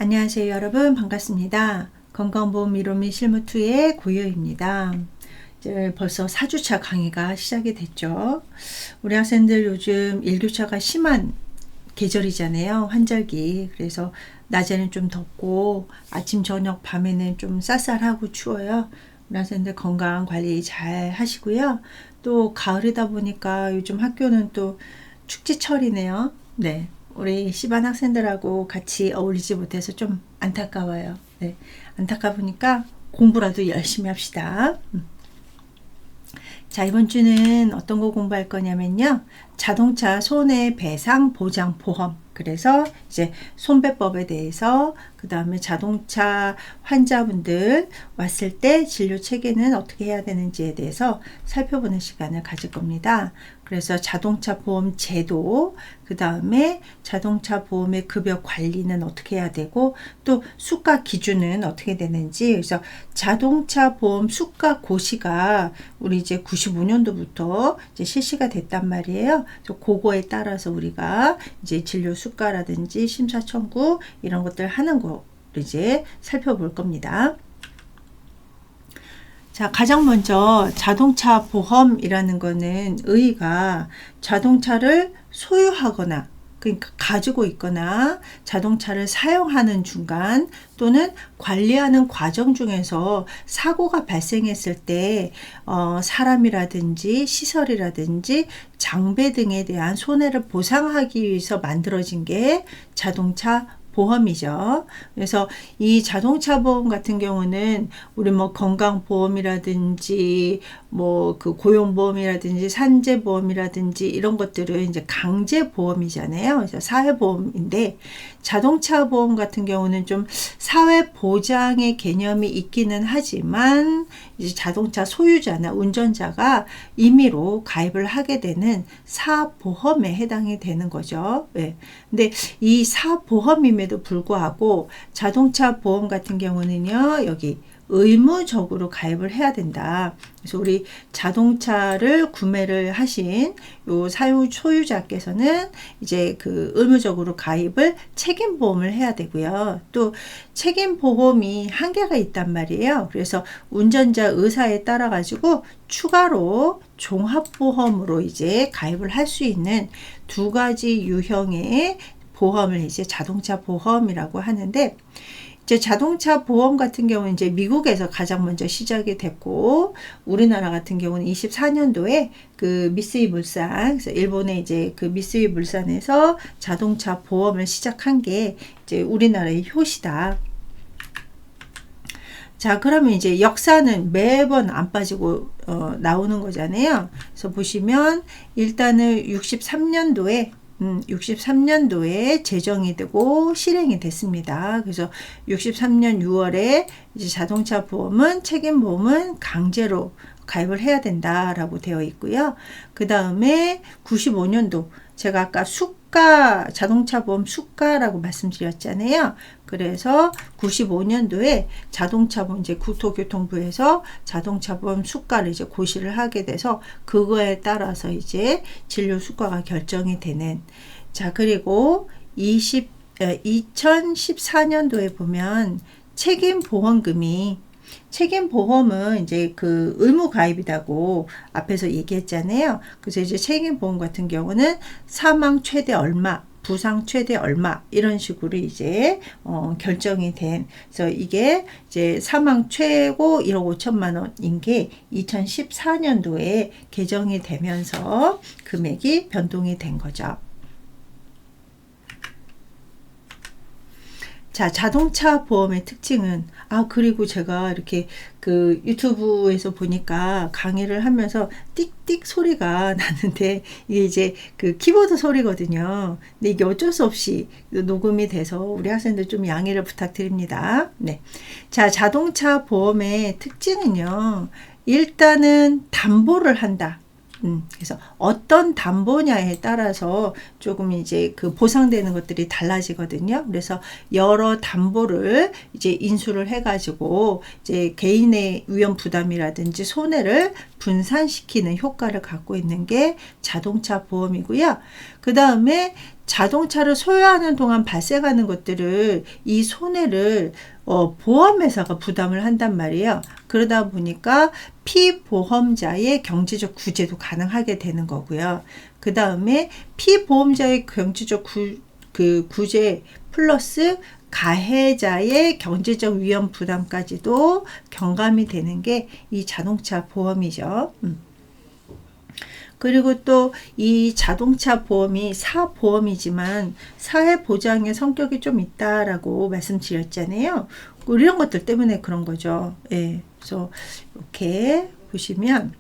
안녕하세요 여러분, 반갑습니다. 건강보험 미로 및 실무2의 고요입니다. 이제 벌써 4주차 강의가 시작이 됐죠. 우리 학생들 요즘 일교차가 심한 계절이잖아요. 환절기. 그래서 낮에는 좀 덥고 아침 저녁 밤에는 좀 쌀쌀하고 추워요. 우리 학생들 건강 관리 잘 하시고요. 또 가을이다 보니까 요즘 학교는 또 축제철이네요. 네. 우리 C반 학생들하고 같이 어울리지 못해서 좀 안타까워요. 네. 안타까우니까 공부라도 열심히 합시다. 자, 이번 주는 어떤 거 공부할 거냐면요. 자동차 손해배상 보장 보험. 그래서 이제 손배법에 대해서, 그 다음에 자동차 환자분들 왔을 때 진료 체계는 어떻게 해야 되는지에 대해서 살펴보는 시간을 가질 겁니다. 그래서 자동차 보험 제도, 그 다음에 자동차 보험의 급여 관리는 어떻게 해야 되고, 또 수가 기준은 어떻게 되는지. 그래서 자동차 보험 수가 고시가 우리 이제 95년도부터 이제 실시가 됐단 말이에요. 그래서 그거에 따라서 우리가 이제 진료 수가라든지 심사 청구 이런 것들 하는 거 이제 살펴볼 겁니다. 자, 가장 먼저 자동차 보험이라는 거는 의의가 자동차를 소유하거나, 그러니까 가지고 있거나 자동차를 사용하는 중간 또는 관리하는 과정 중에서 사고가 발생했을 때 사람이라든지 시설이라든지 장비 등에 대한 손해를 보상하기 위해서 만들어진 게 자동차 보험이죠. 그래서 이 자동차 보험 같은 경우는 우리 뭐 건강보험이라든지 뭐 그 고용보험이라든지 산재보험이라든지 이런 것들은 이제 강제보험이잖아요. 그래서 사회보험인데 자동차 보험 같은 경우는 좀 사회보장의 개념이 있기는 하지만 이제 자동차 소유자나 운전자가 임의로 가입을 하게 되는 사보험에 해당이 되는 거죠. 네. 근데 이 사보험임에도 불구하고 자동차 보험 같은 경우는요, 여기 의무적으로 가입을 해야 된다. 그래서 우리 자동차를 구매를 하신 요 사용 소유자께서는 이제 그 의무적으로 가입을 책임보험을 해야 되고요. 또 책임보험이 한계가 있단 말이에요. 그래서 운전자 의사에 따라 가지고 추가로 종합보험으로 이제 가입을 할 수 있는 두 가지 유형의 보험을 이제 자동차 보험이라고 하는데, 이제 자동차 보험 같은 경우는 이제 미국에서 가장 먼저 시작이 됐고, 우리나라 같은 경우는 24년도에 그 미쓰이 물산, 그래서 일본의 이제 그 미쓰이 물산에서 자동차 보험을 시작한 게 이제 우리나라의 효시다. 자, 그러면 이제 역사는 매번 안 빠지고 나오는 거잖아요. 그래서 보시면 일단은 63년도에 제정이 되고 실행이 됐습니다. 그래서 63년 6월에 이제 자동차 보험은 책임보험은 강제로 가입을 해야 된다라고 되어 있고요. 그 다음에 95년도 제가 아까 자동차 보험 수가라고 말씀드렸잖아요. 그래서 95년도에 자동차 보험 이제 국토교통부에서 자동차 보험 수가를 이제 고시를 하게 돼서 그거에 따라서 이제 진료 수가가 결정이 되는. 자, 그리고 2014년도에 보면 책임보험은 이제 그 의무 가입이라고 앞에서 얘기했잖아요. 그래서 이제 책임보험 같은 경우는 사망 최대 얼마, 부상 최대 얼마 이런 식으로 이제 결정이 된. 그래서 이게 이제 사망 최고 1억 5천만 원인 게 2014년도에 개정이 되면서 금액이 변동이 된 거죠. 자, 자동차 보험의 특징은, 그리고 제가 이렇게 그 유튜브에서 보니까 강의를 하면서 띡띡 소리가 나는데, 이게 이제 그 키보드 소리거든요. 근데 이게 어쩔 수 없이 녹음이 돼서 우리 학생들 좀 양해를 부탁드립니다. 네. 자, 자동차 보험의 특징은요, 일단은 담보를 한다. 그래서 어떤 담보냐에 따라서 조금 이제 그 보상되는 것들이 달라지거든요. 그래서 여러 담보를 이제 인수를 해가지고 이제 개인의 위험 부담이라든지 손해를 분산시키는 효과를 갖고 있는 게 자동차 보험이고요. 그 다음에 자동차를 소유하는 동안 발생하는 것들을 이 손해를 보험회사가 부담을 한단 말이에요. 그러다 보니까 피보험자의 경제적 구제도 가능하게 되는 거고요. 그 다음에 피보험자의 경제적 구제 플러스 가해자의 경제적 위험 부담까지도 경감이 되는 게 이 자동차 보험이죠. 그리고 또 이 자동차 보험이 사보험이지만 사회보장의 성격이 좀 있다라고 말씀드렸잖아요. 이런 것들 때문에 그런 거죠. 예. 그래서 이렇게 보시면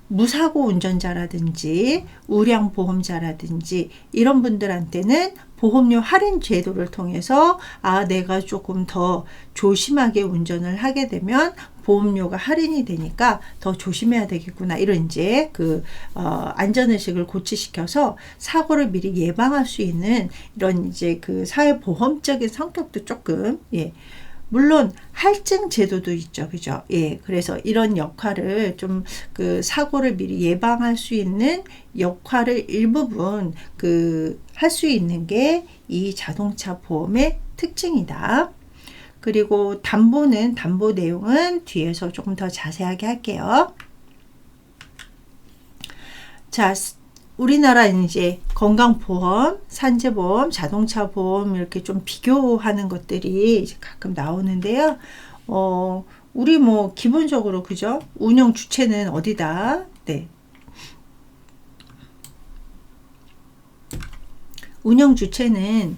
무사고 운전자라든지 우량보험자라든지 이런 분들한테는 보험료 할인 제도를 통해서 내가 조금 더 조심하게 운전을 하게 되면 보험료가 할인이 되니까 더 조심해야 되겠구나, 이런 이제 안전의식을 고취시켜서 사고를 미리 예방할 수 있는 이런 이제 그 사회보험적인 성격도 조금, 물론 할증 제도도 있죠, 그죠? 그래서 이런 역할을 좀 그 사고를 미리 예방할 수 있는 역할을 일부분 할 수 있는 게 이 자동차 보험의 특징이다. 그리고 담보 내용은 뒤에서 조금 더 자세하게 할게요. 자, 우리나라는 이제 건강보험, 산재보험, 자동차 보험 이렇게 좀 비교하는 것들이 이제 가끔 나오는데요. 우리 뭐 기본적으로 그죠? 운영 주체는 어디다? 네. 운영 주체는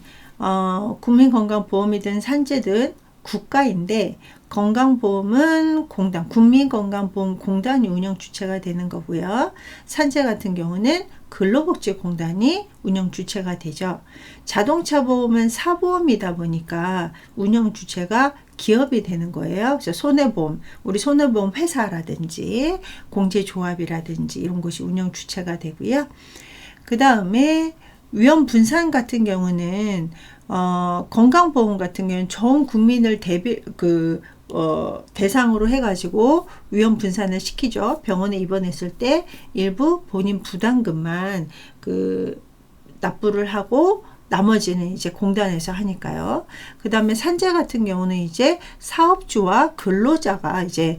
국민건강보험이든 산재든 국가인데, 건강보험은 공단, 국민건강보험공단이 운영 주체가 되는 거고요. 산재 같은 경우는 근로복지공단이 운영 주체가 되죠. 자동차 보험은 사보험이다 보니까 운영 주체가 기업이 되는 거예요. 그래서 손해보험, 우리 손해보험 회사라든지 공제조합이라든지 이런 곳이 운영 주체가 되고요. 그 다음에 위험 분산 같은 경우는 건강보험 같은 경우는 전 국민을 대상으로 해가지고 위험 분산을 시키죠. 병원에 입원했을 때 일부 본인 부담금만 납부를 하고 나머지는 이제 공단에서 하니까요. 그 다음에 산재 같은 경우는 이제 사업주와 근로자가 이제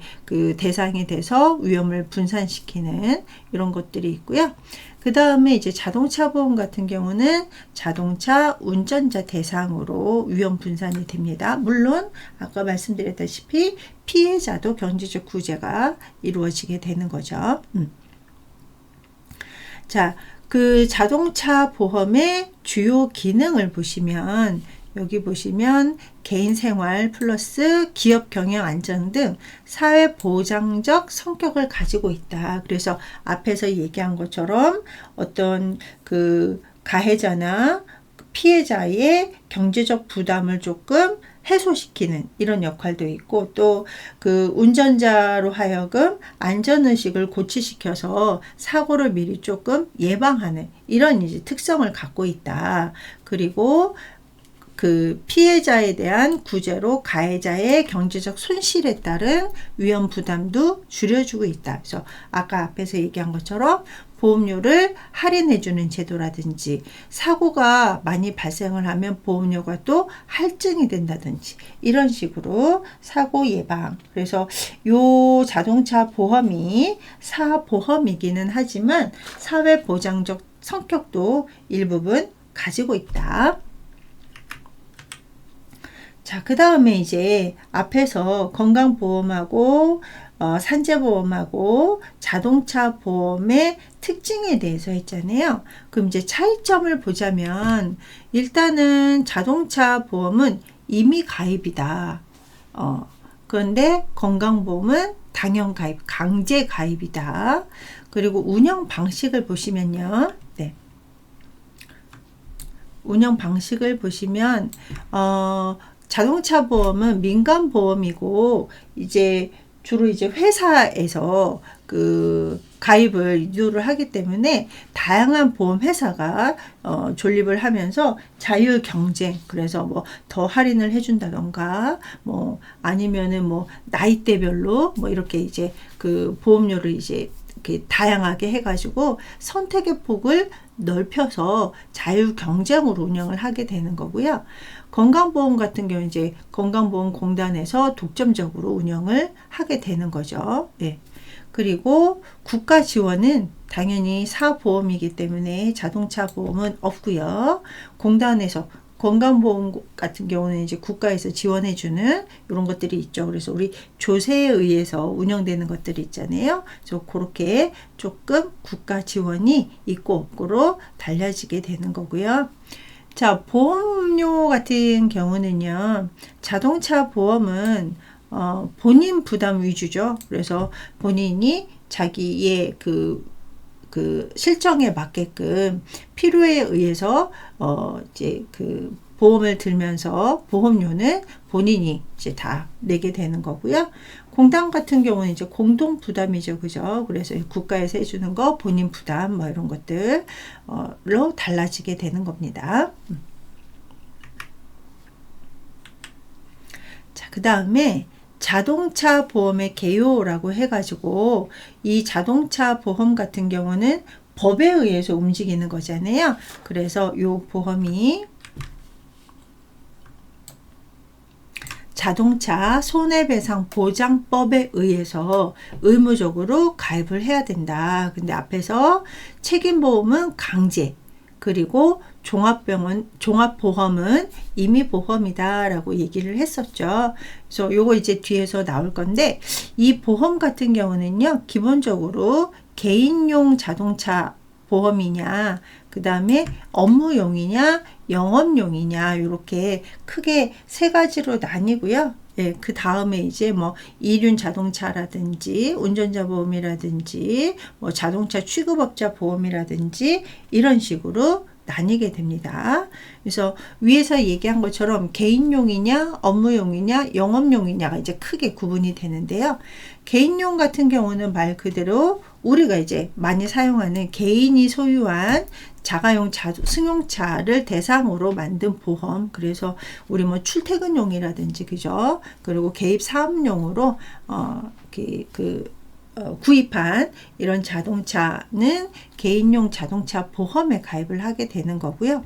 대상이 돼서 위험을 분산시키는 이런 것들이 있고요. 그 다음에 이제 자동차 보험 같은 경우는 자동차 운전자 대상으로 위험 분산이 됩니다. 물론 아까 말씀드렸다시피 피해자도 경제적 구제가 이루어지게 되는 거죠. 자, 자동차 보험의 주요 기능을 보시면, 여기 보시면 개인생활 플러스 기업 경영 안전 등 사회보장적 성격을 가지고 있다. 그래서 앞에서 얘기한 것처럼 어떤 가해자나 피해자의 경제적 부담을 조금 해소시키는 이런 역할도 있고, 또 운전자로 하여금 안전의식을 고취시켜서 사고를 미리 조금 예방하는 이런 이제 특성을 갖고 있다. 그리고 피해자에 대한 구제로 가해자의 경제적 손실에 따른 위험 부담도 줄여주고 있다. 그래서 아까 앞에서 얘기한 것처럼 보험료를 할인해주는 제도라든지, 사고가 많이 발생을 하면 보험료가 또 할증이 된다든지 이런 식으로 사고 예방. 그래서 요 자동차 보험이 사보험이기는 하지만 사회보장적 성격도 일부분 가지고 있다. 자, 그 다음에 이제 앞에서 건강보험하고 산재보험하고 자동차 보험의 특징에 대해서 했잖아요. 그럼 이제 차이점을 보자면, 일단은 자동차 보험은 임의 가입이다. 그런데 건강보험은 당연 가입, 강제 가입이다. 그리고 운영 방식을 보시면요. 네. 운영 방식을 보시면, 자동차 보험은 민간 보험이고, 이제 주로 이제 회사에서 가입을 유도를 하기 때문에 다양한 보험 회사가 존립을 하면서 자유 경쟁, 그래서 뭐 더 할인을 해준다던가 뭐 아니면은 뭐 나이대별로 뭐 이렇게 이제 그 보험료를 이제 이렇게 다양하게 해가지고 선택의 폭을 넓혀서 자유 경쟁으로 운영을 하게 되는 거고요. 건강보험 같은 경우 이제 건강보험공단에서 독점적으로 운영을 하게 되는 거죠. 예. 그리고 국가 지원은 당연히 사보험이기 때문에 자동차 보험은 없고요. 공단에서 건강보험 같은 경우는 이제 국가에서 지원해주는 이런 것들이 있죠. 그래서 우리 조세에 의해서 운영되는 것들이 있잖아요. 그래서 그렇게 조금 국가 지원이 있고 없고로 달라지게 되는 거고요. 자, 보험료 같은 경우는요, 자동차 보험은 본인 부담 위주죠. 그래서 본인이 자기의 그 실정에 맞게끔 필요에 의해서 이제 그 보험을 들면서 보험료는 본인이 이제 다 내게 되는 거고요. 공단 같은 경우는 이제 공동 부담이죠, 그죠? 그래서 국가에서 해주는 거 본인 부담 뭐 이런 것들로 달라지게 되는 겁니다. 자, 그 다음에 자동차 보험의 개요라고 해가지고 이 자동차 보험 같은 경우는 법에 의해서 움직이는 거잖아요. 그래서 이 보험이 자동차 손해배상 보장법에 의해서 의무적으로 가입을 해야 된다. 근데 앞에서 책임보험은 강제, 그리고 종합보험은 임의보험이다 라고 얘기를 했었죠. 그래서 요거 이제 뒤에서 나올 건데, 이 보험 같은 경우는요, 기본적으로 개인용 자동차 보험이냐, 그 다음에 업무용이냐, 영업용이냐, 이렇게 크게 세 가지로 나뉘고요. 예, 그 다음에 이제 뭐 이륜 자동차라든지 운전자 보험이라든지 뭐 자동차 취급업자 보험이라든지 이런 식으로 나뉘게 됩니다. 그래서 위에서 얘기한 것처럼 개인용이냐, 업무용이냐, 영업용이냐가 이제 크게 구분이 되는데요. 개인용 같은 경우는 말 그대로 우리가 이제 많이 사용하는 개인이 소유한 자가용 승용차를 대상으로 만든 보험. 그래서 우리 뭐 출퇴근용이라든지, 그죠? 그리고 개입 사업용으로 구입한 이런 자동차는 개인용 자동차 보험에 가입을 하게 되는 거고요.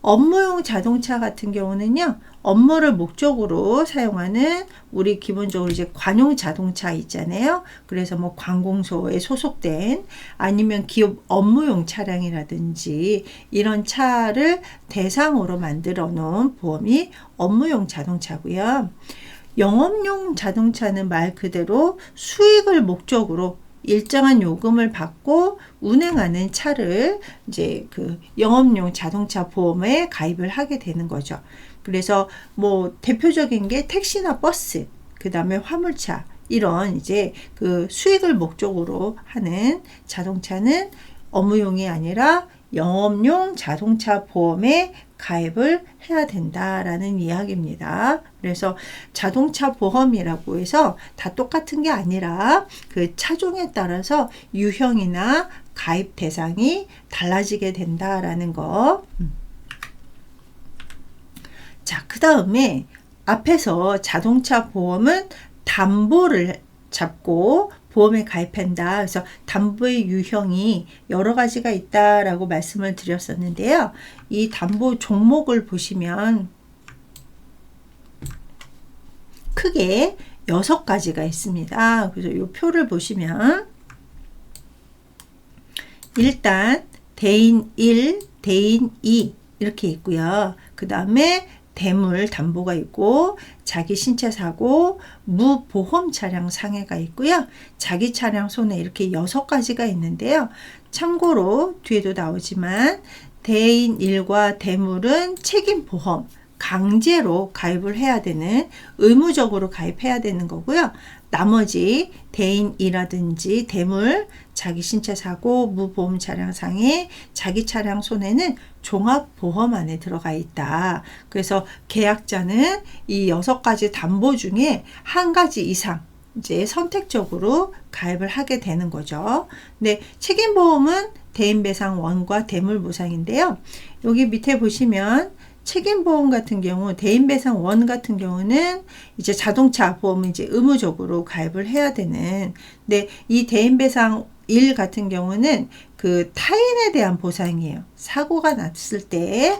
업무용 자동차 같은 경우는요, 업무를 목적으로 사용하는 우리 기본적으로 이제 관용 자동차 있잖아요. 그래서 뭐 관공서에 소속된 아니면 기업 업무용 차량이라든지 이런 차를 대상으로 만들어 놓은 보험이 업무용 자동차고요. 영업용 자동차는 말 그대로 수익을 목적으로 일정한 요금을 받고 운행하는 차를 이제 그 영업용 자동차 보험에 가입을 하게 되는 거죠. 그래서 뭐 대표적인 게 택시나 버스, 그 다음에 화물차, 이런 이제 그 수익을 목적으로 하는 자동차는 업무용이 아니라 영업용 자동차 보험에 가입을 해야 된다라는 이야기입니다. 그래서 자동차 보험이라고 해서 다 똑같은 게 아니라 그 차종에 따라서 유형이나 가입 대상이 달라지게 된다라는 거. 자, 그 다음에 앞에서 자동차 보험은 담보를 잡고 보험에 가입한다. 그래서 담보의 유형이 여러 가지가 있다라고 말씀을 드렸었는데요. 이 담보 종목을 보시면 크게 6가지가 있습니다. 그래서 이 표를 보시면 일단 대인 1, 대인 2 이렇게 있고요. 그 다음에 대물 담보가 있고 자기 신체 사고, 무보험 차량 상해가 있고요. 자기 차량 손해, 이렇게 6가지가 있는데요. 참고로 뒤에도 나오지만 대인 1과 대물은 책임보험 강제로 가입을 해야 되는, 의무적으로 가입해야 되는 거고요. 나머지 대인이라든지 대물, 자기 신체 사고, 무보험 차량 상해, 자기 차량 손해는 종합보험 안에 들어가 있다. 그래서 계약자는 이 6가지 담보 중에 한 가지 이상, 이제 선택적으로 가입을 하게 되는 거죠. 근데 책임보험은 대인배상 1과 대물보상인데요. 여기 밑에 보시면 책임보험 같은 경우 대인배상 1 같은 경우는 이제 자동차 보험은 이제 의무적으로 가입을 해야 되는, 근데 이 대인배상 1 같은 경우는 그 타인에 대한 보상이에요. 사고가 났을 때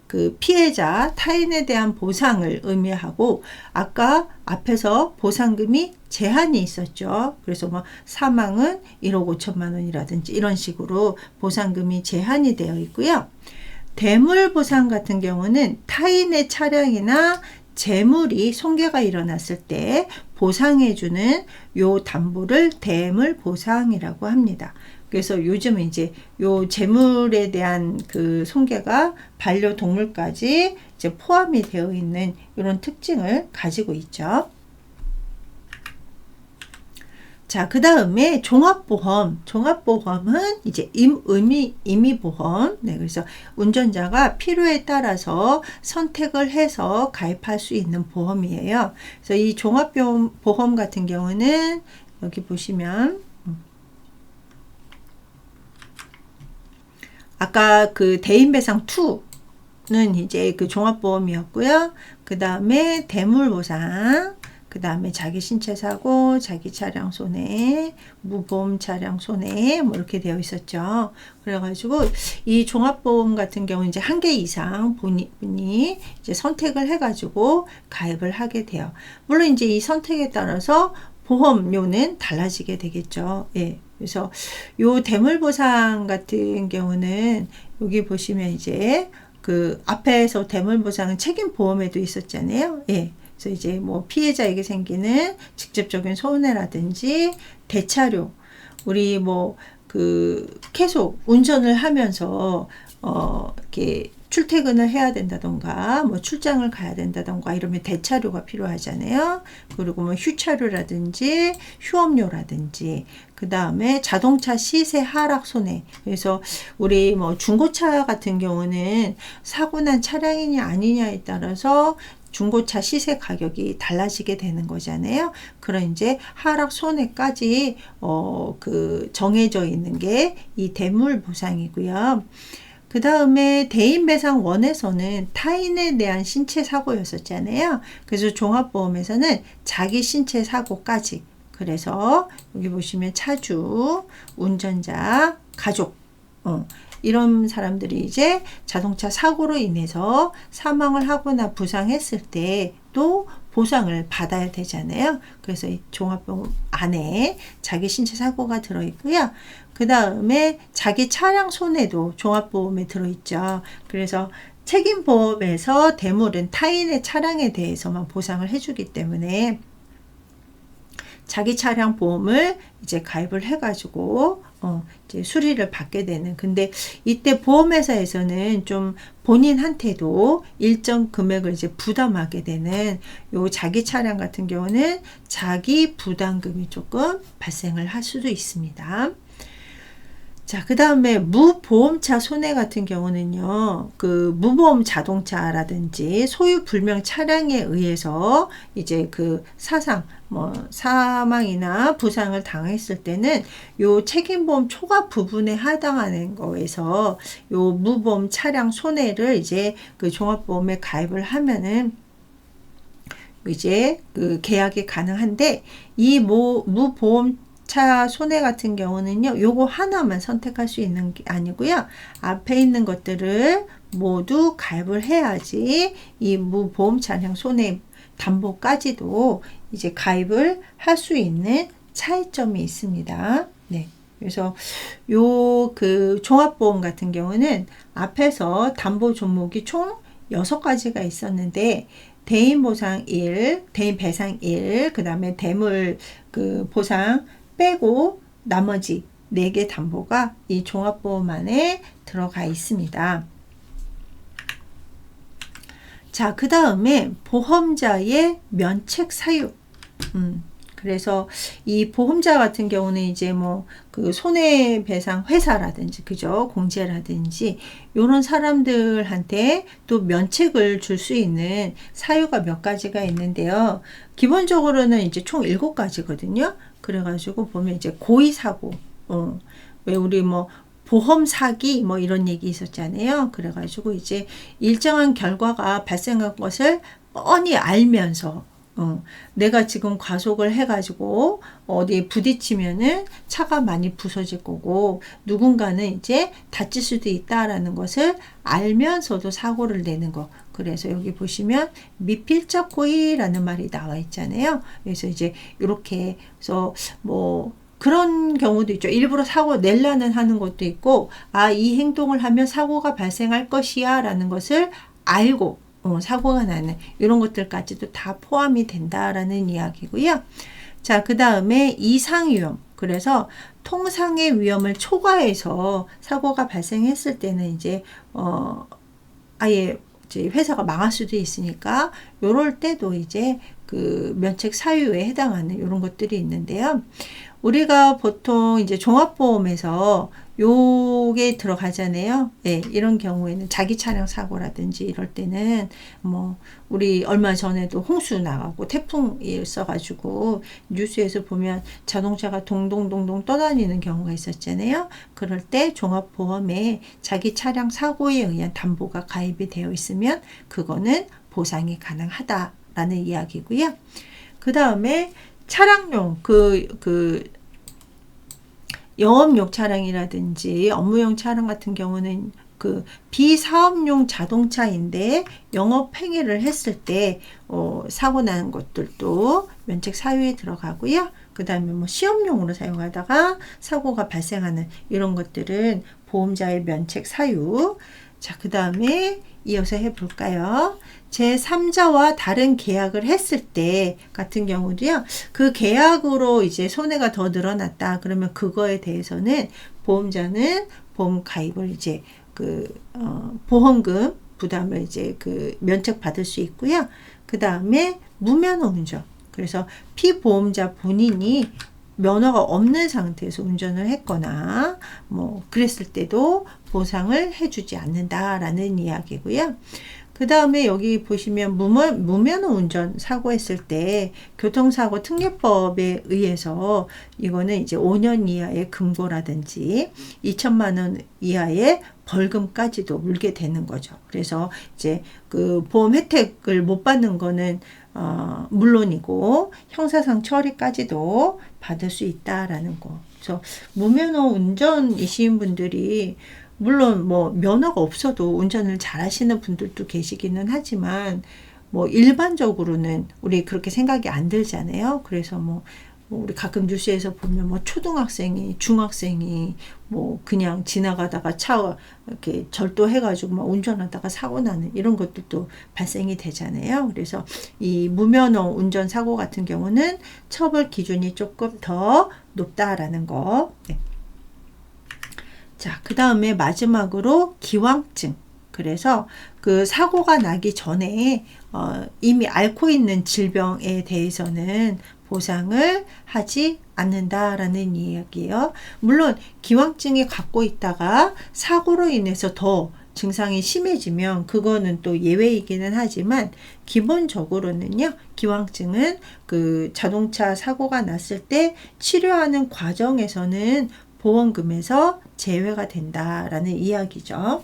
그 피해자 타인에 대한 보상을 의미하고, 아까 앞에서 보상금이 제한이 있었죠. 그래서 뭐 사망은 1억 5천만 원이라든지 이런 식으로 보상금이 제한이 되어 있고요. 대물보상 같은 경우는 타인의 차량이나 재물이 손괴가 일어났을 때 보상해주는 요 담보를 대물보상이라고 합니다. 그래서 요즘은 이제 요 재물에 대한 그 손괴가 반려동물까지 이제 포함이 되어 있는 이런 특징을 가지고 있죠. 자, 그 다음에 종합보험. 종합보험은 이제 임의보험. 네, 그래서 운전자가 필요에 따라서 선택을 해서 가입할 수 있는 보험이에요. 그래서 이 종합보험 같은 경우는 여기 보시면 아까 그 대인배상 2는 이제 그 종합보험이었고요. 그 다음에 대물보상, 그 다음에 자기 신체 사고, 자기 차량 손해, 무보험 차량 손해, 뭐 이렇게 되어 있었죠. 그래가지고 이 종합보험 같은 경우는 이제 한 개 이상 분이 이제 선택을 해가지고 가입을 하게 돼요. 물론 이제 이 선택에 따라서 보험료는 달라지게 되겠죠. 예. 그래서 요 대물보상 같은 경우는 여기 보시면 이제 그 앞에서 대물보상은 책임보험에도 있었잖아요. 예. 그래서 이제 뭐 피해자에게 생기는 직접적인 손해라든지 대차료, 우리 뭐 그 계속 운전을 하면서 이렇게 출퇴근을 해야 된다던가 뭐 출장을 가야 된다던가 이러면 대차료가 필요하잖아요. 그리고 뭐 휴차료라든지 휴업료라든지, 그 다음에 자동차 시세 하락 손해. 그래서 우리 뭐 중고차 같은 경우는 사고 난 차량이냐 아니냐에 따라서 중고차 시세 가격이 달라지게 되는 거잖아요. 그런 이제 하락 손해까지 그 정해져 있는 게 이 대물 보상이고요. 그 다음에 대인배상 1에서는 타인에 대한 신체 사고였었잖아요. 그래서 종합보험에서는 자기 신체 사고까지. 그래서 여기 보시면 차주, 운전자, 가족, 이런 사람들이 이제 자동차 사고로 인해서 사망을 하거나 부상했을 때 또 보상을 받아야 되잖아요. 그래서 이 종합보험 안에 자기 신체 사고가 들어있고요. 그 다음에 자기 차량 손해도 종합보험에 들어있죠. 그래서 책임보험에서 대물은 타인의 차량에 대해서만 보상을 해주기 때문에 자기 차량 보험을 이제 가입을 해가지고 이제 수리를 받게 되는. 근데 이때 보험회사에서는 좀 본인한테도 일정 금액을 이제 부담하게 되는, 요 자기 차량 같은 경우는 자기 부담금이 조금 발생을 할 수도 있습니다. 자, 그 다음에 무보험차 손해 같은 경우는요, 그 무보험 자동차라든지 소유 불명 차량에 의해서 이제 그 사망이나 부상을 당했을 때는 요 책임보험 초과 부분에 해당하는 거에서 요 무보험 차량 손해를 이제 그 종합보험에 가입을 하면은 이제 그 계약이 가능한데, 이 무보험 차 손해 같은 경우는요, 요거 하나만 선택할 수 있는 게 아니고요, 앞에 있는 것들을 모두 가입을 해야지 이 무보험 차량 손해 담보까지도 이제 가입을 할 수 있는 차이점이 있습니다. 네. 그래서 요 그 종합보험 같은 경우는 앞에서 담보 종목이 총 6가지가 있었는데, 대인보상 1, 대인배상 1, 그 다음에 대물 그 보상 빼고 나머지 4개 담보가 이 종합보험 안에 들어가 있습니다. 자, 그 다음에 보험자의 면책 사유. 그래서 이 보험자 같은 경우는 이제 뭐 그 손해배상 회사라든지 그죠? 공제라든지 요런 사람들한테 또 면책을 줄 수 있는 사유가 몇 가지가 있는데요. 기본적으로는 이제 총 7가지거든요. 그래가지고 보면 이제 고의사고, 왜 우리 뭐 보험 사기 뭐 이런 얘기 있었잖아요. 그래가지고 이제 일정한 결과가 발생한 것을 뻔히 알면서 내가 지금 과속을 해가지고 어디에 부딪히면은 차가 많이 부서질 거고 누군가는 이제 다칠 수도 있다라는 것을 알면서도 사고를 내는 거. 그래서 여기 보시면 미필적 고의라는 말이 나와 있잖아요. 그래서 이제 이렇게 해서 뭐 그런 경우도 있죠. 일부러 사고 내려는 하는 것도 있고, 이 행동을 하면 사고가 발생할 것이야 라는 것을 알고 사고가 나는 이런 것들까지도 다 포함이 된다라는 이야기고요. 자, 그 다음에 이상위험. 그래서 통상의 위험을 초과해서 사고가 발생했을 때는 이제 아예 이제 회사가 망할 수도 있으니까 요럴 때도 이제 그 면책 사유에 해당하는 이런 것들이 있는데요. 우리가 보통 이제 종합보험에서 요게 들어가잖아요. 네, 이런 경우에는 자기 차량 사고라든지 이럴 때는 뭐 우리 얼마 전에도 홍수 나가고 태풍이 있어가지고 뉴스에서 보면 자동차가 동동동동 떠다니는 경우가 있었잖아요. 그럴 때 종합보험에 자기 차량 사고에 의한 담보가 가입이 되어 있으면 그거는 보상이 가능하다라는 이야기고요. 그 다음에 차량용 영업용 차량이라든지 업무용 차량 같은 경우는 그 비사업용 자동차인데 영업 행위를 했을 때 사고 나는 것들도 면책 사유에 들어가고요. 그 다음에 뭐 시험용으로 사용하다가 사고가 발생하는 이런 것들은 보험자의 면책 사유. 자, 그 다음에 이어서 해볼까요? 제3자와 다른 계약을 했을 때 같은 경우도요, 그 계약으로 이제 손해가 더 늘어났다. 그러면 그거에 대해서는 보험자는 보험 가입을 이제 보험금 부담을 이제 면책 받을 수 있고요. 그 다음에 무면허 운전. 그래서 피보험자 본인이 면허가 없는 상태에서 운전을 했거나 뭐 그랬을 때도 보상을 해주지 않는다라는 이야기고요. 그 다음에 여기 보시면 무면허 운전 사고했을 때 교통사고 특례법에 의해서 이거는 이제 5년 이하의 금고라든지 2천만 원 이하의 벌금까지도 물게 되는 거죠. 그래서 이제 그 보험 혜택을 못 받는 거는 물론이고 형사상 처리까지도 받을 수 있다라는 거. 그래서 무면허 운전이신 분들이 물론 뭐 면허가 없어도 운전을 잘 하시는 분들도 계시기는 하지만 뭐 일반적으로는 우리 그렇게 생각이 안 들잖아요. 그래서 뭐 우리 가끔 뉴스에서 보면 뭐 초등학생이 중학생이 뭐 그냥 지나가다가 차 이렇게 절도해가지고 막 운전하다가 사고 나는 이런 것들도 발생이 되잖아요. 그래서 이 무면허 운전 사고 같은 경우는 처벌 기준이 조금 더 높다라는 거. 네. 자, 그 다음에 마지막으로 기왕증. 그래서 그 사고가 나기 전에 이미 앓고 있는 질병에 대해서는 보상을 하지 않는다라는 이야기예요. 물론 기왕증이 갖고 있다가 사고로 인해서 더 증상이 심해지면 그거는 또 예외이기는 하지만 기본적으로는요, 기왕증은 그 자동차 사고가 났을 때 치료하는 과정에서는 보험금에서 제외가 된다라는 이야기죠.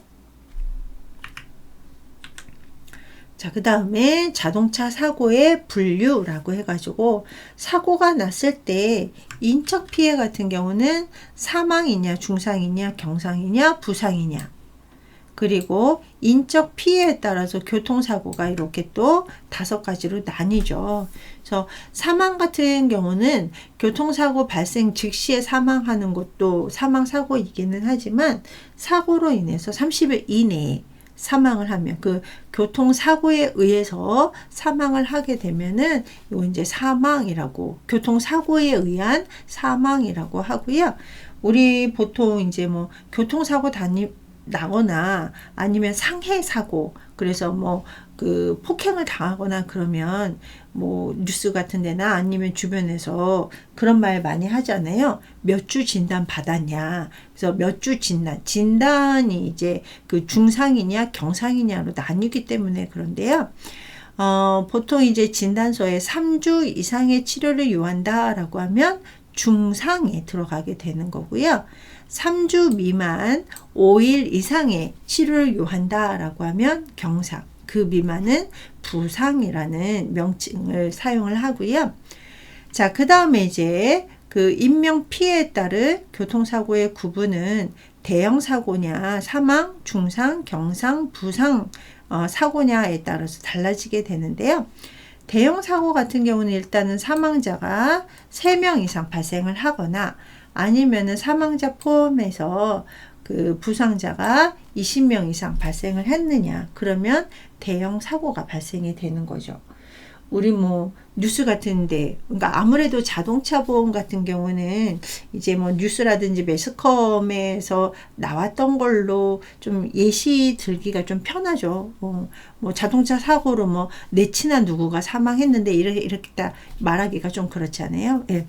자, 그 다음에 자동차 사고의 분류라고 해가지고 사고가 났을 때 인적 피해 같은 경우는 사망이냐, 중상이냐, 경상이냐, 부상이냐. 그리고 인적 피해에 따라서 교통사고가 이렇게 또 5가지로 나뉘죠. 그래서 사망 같은 경우는 교통사고 발생 즉시에 사망하는 것도 사망사고이기는 하지만 사고로 인해서 30일 이내에 사망을 하면 그 교통사고에 의해서 사망을 하게 되면은 이거 이제 사망이라고 교통사고에 의한 사망이라고 하고요. 우리 보통 이제 뭐 교통사고 나거나 아니면 상해 사고, 그래서 뭐 그 폭행을 당하거나 그러면 뭐 뉴스 같은 데나 아니면 주변에서 그런 말 많이 하잖아요. 몇 주 진단 받았냐. 그래서 몇 주 진단이 이제 그 중상이냐 경상이냐로 나뉘기 때문에 그런데요. 보통 이제 진단서에 3주 이상의 치료를 요한다 라고 하면 중상에 들어가게 되는 거고요. 3주 미만 5일 이상의 치료를 요한다 라고 하면 경상, 그 미만은 부상이라는 명칭을 사용을 하고요. 자, 그 다음에 이제 그 인명 피해에 따른 교통사고의 구분은 대형 사고냐, 사망, 중상, 경상, 부상 사고냐에 따라서 달라지게 되는데요. 대형 사고 같은 경우는 일단은 사망자가 3명 이상 발생을 하거나 아니면은 사망자 포함해서 그 부상자가 20명 이상 발생을 했느냐, 그러면 대형 사고가 발생이 되는 거죠. 우리 뭐 뉴스 같은데, 그러니까 아무래도 자동차 보험 같은 경우는 이제 뭐 뉴스라든지 매스컴에서 나왔던 걸로 좀 예시 들기가 좀 편하죠. 뭐 자동차 사고로 뭐 내 친한 누구가 사망했는데 이렇게 딱 말하기가 좀 그렇잖아요. 예.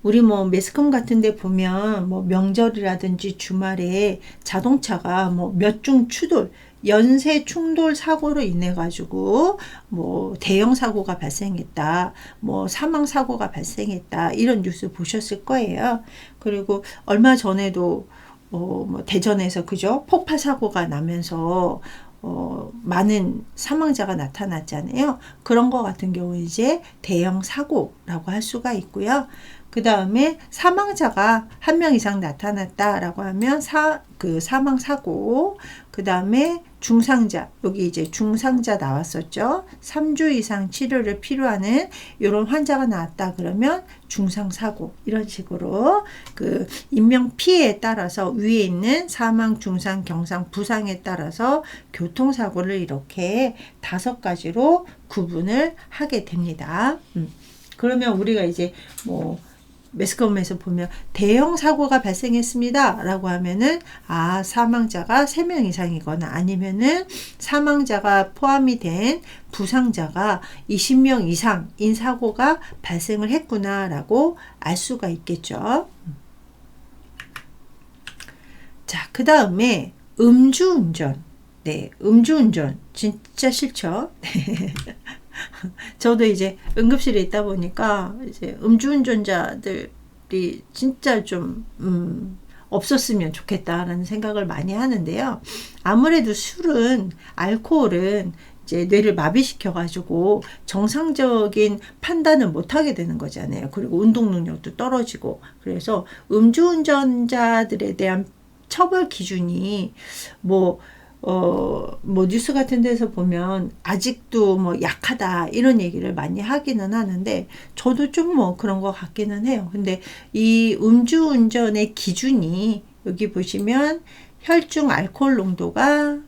우리 뭐 매스컴 같은 데 보면 뭐 명절이라든지 주말에 자동차가 뭐 몇 중 추돌, 연쇄 충돌 사고로 인해 가지고 뭐 대형 사고가 발생했다, 뭐 사망 사고가 발생했다, 이런 뉴스 보셨을 거예요. 그리고 얼마 전에도 뭐 대전에서 그죠? 폭파 사고가 나면서 많은 사망자가 나타났잖아요. 그런 거 같은 경우 이제 대형 사고라고 할 수가 있고요. 그 다음에 사망자가 1명 이상 나타났다라고 하면 사망 사고, 그 다음에 중상자, 여기 이제 중상자 나왔었죠. 3주 이상 치료를 필요하는 이런 환자가 나왔다 그러면 중상 사고, 이런 식으로 그 인명 피해에 따라서 위에 있는 사망, 중상, 경상, 부상에 따라서 교통사고를 이렇게 5가지로 구분을 하게 됩니다. 그러면 우리가 이제 뭐 매스컴에서 보면 대형 사고가 발생했습니다 라고 하면은 사망자가 3명 이상이거나 아니면은 사망자가 포함이 된 부상자가 20명 이상인 사고가 발생을 했구나 라고 알 수가 있겠죠. 자, 그 다음에 음주운전. 네, 음주운전 진짜 싫죠. 저도 이제 응급실에 있다 보니까 이제 음주운전자들이 진짜 좀 없었으면 좋겠다라는 생각을 많이 하는데요. 아무래도 알코올은 이제 뇌를 마비시켜 가지고 정상적인 판단을 못 하게 되는 거잖아요. 그리고 운동 능력도 떨어지고, 그래서 음주운전자들에 대한 처벌 기준이 뭐 뉴스 같은 데서 보면 아직도 뭐 약하다 이런 얘기를 많이 하기는 하는데, 저도 좀 뭐 그런 것 같기는 해요. 근데 이 음주운전의 기준이 여기 보시면 혈중 알코올 농도가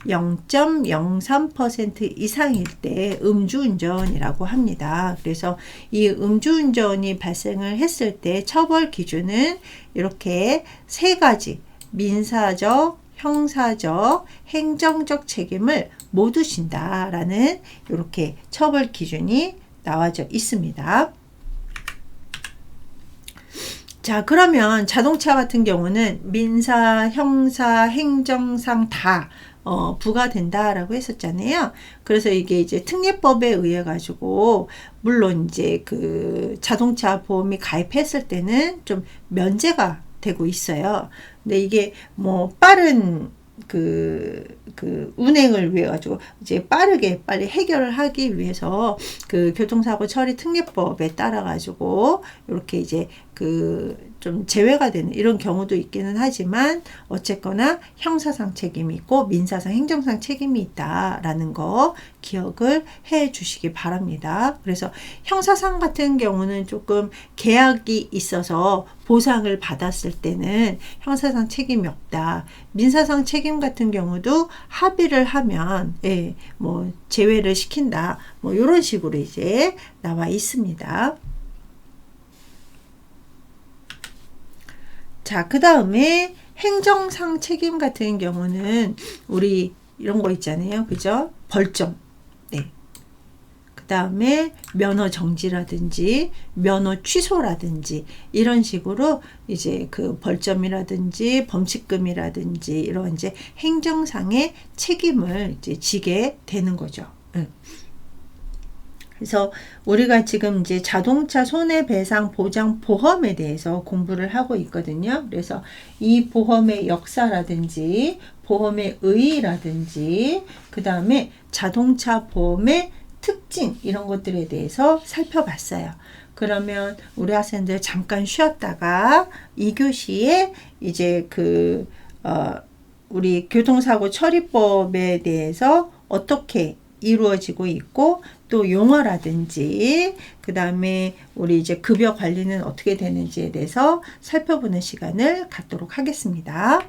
0.03% 이상일 때 음주운전이라고 합니다. 그래서 이 음주운전이 발생을 했을 때 처벌 기준은 이렇게 3가지, 민사적, 형사적, 행정적 책임을 모두 진다라는 이렇게 처벌 기준이 나와져 있습니다. 자, 그러면 자동차 같은 경우는 민사, 형사, 행정상 다 부과된다라고 했었잖아요. 그래서 이게 이제 특례법에 의해 가지고 물론 이제 그 자동차 보험이 가입했을 때는 좀 면제가 되고 있어요. 근데 이게 뭐 빠른 운행을 위해 가지고 이제 빨리 해결을 하기 위해서 그 교통사고 처리 특례법에 따라 가지고 이렇게 이제 좀 제외가 되는 이런 경우도 있기는 하지만, 어쨌거나 형사상 책임이 있고 민사상, 행정상 책임이 있다라는 거 기억을 해 주시기 바랍니다. 그래서 형사상 같은 경우는 조금 계약이 있어서 보상을 받았을 때는 형사상 책임이 없다. 민사상 책임 같은 경우도 합의를 하면 뭐 제외를 시킨다. 뭐 이런 식으로 이제 나와 있습니다. 자, 그 다음에 행정상 책임 같은 경우는 우리 이런 거 있잖아요. 그죠? 벌점. 네. 그 다음에 면허 정지라든지 면허 취소라든지 이런 식으로 이제 그 벌점이라든지 범칙금이라든지 이런 이제 행정상의 책임을 이제 지게 되는 거죠. 그래서 우리가 지금 이제 자동차 손해배상 보장 보험에 대해서 공부를 하고 있거든요. 그래서 이 보험의 역사라든지 보험의 의의라든지 그 다음에 자동차 보험의 특징 이런 것들에 대해서 살펴봤어요. 그러면 우리 학생들 잠깐 쉬었다가 2교시에 이제 우리 교통사고 처리법에 대해서 어떻게 이루어지고 있고 또 용어라든지 그 다음에 우리 이제 급여 관리는 어떻게 되는지에 대해서 살펴보는 시간을 갖도록 하겠습니다.